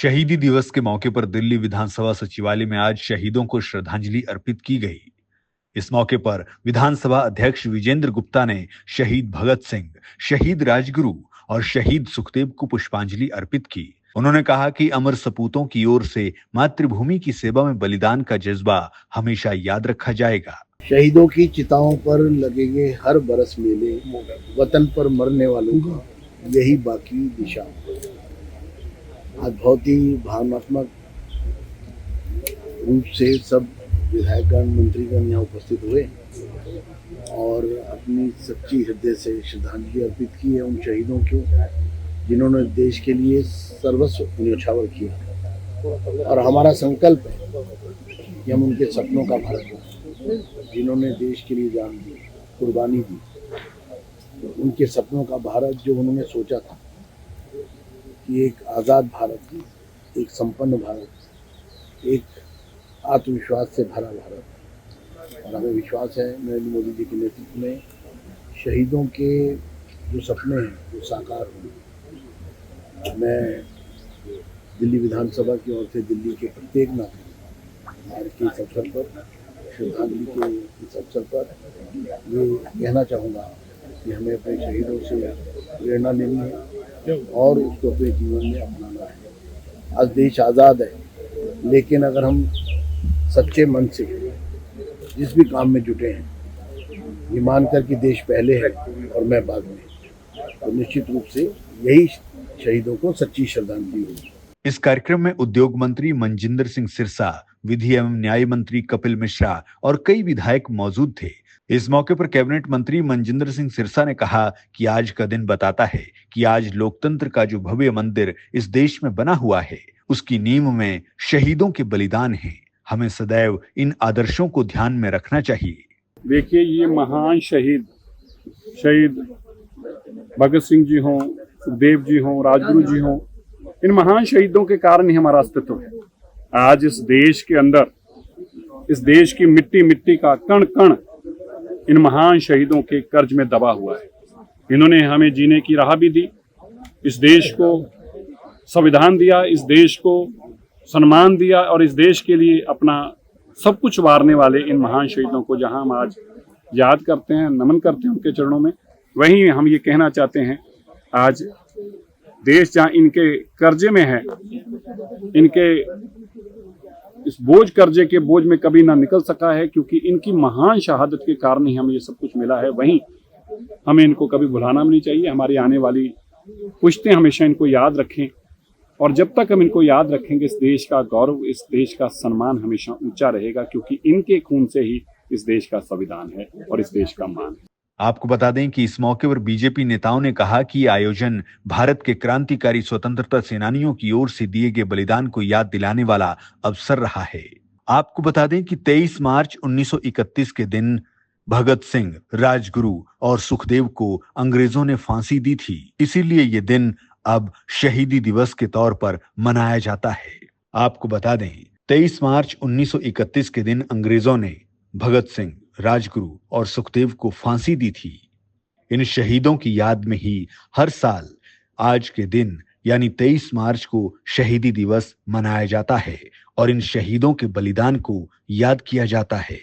शहीदी दिवस के मौके पर दिल्ली विधानसभा सचिवालय में आज शहीदों को श्रद्धांजलि अर्पित की गई। इस मौके पर विधानसभा अध्यक्ष विजेंद्र गुप्ता ने शहीद भगत सिंह, शहीद राजगुरु और शहीद सुखदेव को पुष्पांजलि अर्पित की। उन्होंने कहा कि अमर सपूतों की ओर से मातृभूमि की सेवा में बलिदान का जज्बा हमेशा याद रखा जाएगा। शहीदों की चिताओं पर लगेंगे हर बरस मेले, वतन पर मरने वालों का यही बाकी दिशा। आज बहुत ही भावनात्मक रूप से सब विधायकगण, मंत्रीगण यहाँ उपस्थित हुए और अपनी सच्ची हृदय से श्रद्धांजलि अर्पित की है उन शहीदों को जिन्होंने देश के लिए सर्वस्व न्यौछावर किया। और हमारा संकल्प है कि हम उनके सपनों का भारत बनाएं, जिन्होंने देश के लिए जान दी, कुर्बानी दी, उनके सपनों का भारत जो उन्होंने सोचा था कि एक आज़ाद भारत, एक संपन्न भारत, एक आत्मविश्वास से भरा भारत। और हमें विश्वास है नरेंद्र मोदी जी के नेतृत्व में शहीदों के जो सपने हैं वो साकार होंगे। मैं दिल्ली विधानसभा की ओर से दिल्ली के प्रत्येक नागरिक आज के इस अवसर पर, श्रद्धांजलि के इस अवसर पर ये कहना चाहूँगा कि हमें अपने शहीदों से प्रेरणा लेनी है और उसको अपने जीवन में अपनाना है। आज देश आज़ाद है, लेकिन अगर हम सच्चे मन से जिस भी काम में जुटे हैं, ये मानकर कि देश पहले है और मैं बाद में, तो निश्चित रूप से यही शहीदों को सच्ची श्रद्धांजलि होगी। इस कार्यक्रम में उद्योग मंत्री मनजिंदर सिंह सिरसा, विधि एवं न्याय मंत्री कपिल मिश्रा और कई विधायक मौजूद थे। इस मौके पर कैबिनेट मंत्री मनजिंदर सिंह सिरसा ने कहा कि आज का दिन बताता है कि आज लोकतंत्र का जो भव्य मंदिर इस देश में बना हुआ है, उसकी नींव में शहीदों के बलिदान है। हमें सदैव इन आदर्शों को ध्यान में रखना चाहिए। देखिए, ये महान शहीद भगत सिंह जी हों, सुखदेव जी हों, राजगुरु जी हों, इन महान शहीदों के कारण ही हमारा अस्तित्व है। आज इस देश के अंदर, इस देश की मिट्टी का कण कण इन महान शहीदों के कर्ज में दबा हुआ है। इन्होंने हमें जीने की राह भी दी, इस देश को संविधान दिया, इस देश को सम्मान दिया और इस देश के लिए अपना सब कुछ वारने वाले इन महान शहीदों को जहां हम आज याद करते हैं, नमन करते हैं उनके चरणों में, वहीं हम ये कहना चाहते हैं आज देश जहां इनके कर्जे में है, इनके इस कर्जे के बोझ में कभी ना निकल सका है, क्योंकि इनकी महान शहादत के कारण ही हमें ये सब कुछ मिला है। वहीं हमें इनको कभी भुलाना भी नहीं चाहिए। हमारी आने वाली पुश्तें हमेशा इनको याद रखें और जब तक हम इनको याद रखेंगे, इस देश का गौरव, इस देश का सम्मान हमेशा ऊंचा रहेगा, क्योंकि इनके खून से ही इस देश का संविधान है और इस देश का मान है। आपको बता दें कि इस मौके पर बीजेपी नेताओं ने कहा कि ये आयोजन भारत के क्रांतिकारी स्वतंत्रता सेनानियों की ओर से दिए गए बलिदान को याद दिलाने वाला अवसर रहा है। आपको बता दें कि 23 मार्च 1931 के दिन भगत सिंह, राजगुरु और सुखदेव को अंग्रेजों ने फांसी दी थी। इसीलिए ये दिन अब शहीदी दिवस के तौर पर मनाया जाता है। आपको बता दें 23 मार्च 1931 के दिन अंग्रेजों ने भगत सिंह, राजगुरु और सुखदेव को फांसी दी थी। इन शहीदों की याद में ही हर साल आज के दिन यानी 23 मार्च को शहीदी दिवस मनाया जाता है और इन शहीदों के बलिदान को याद किया जाता है।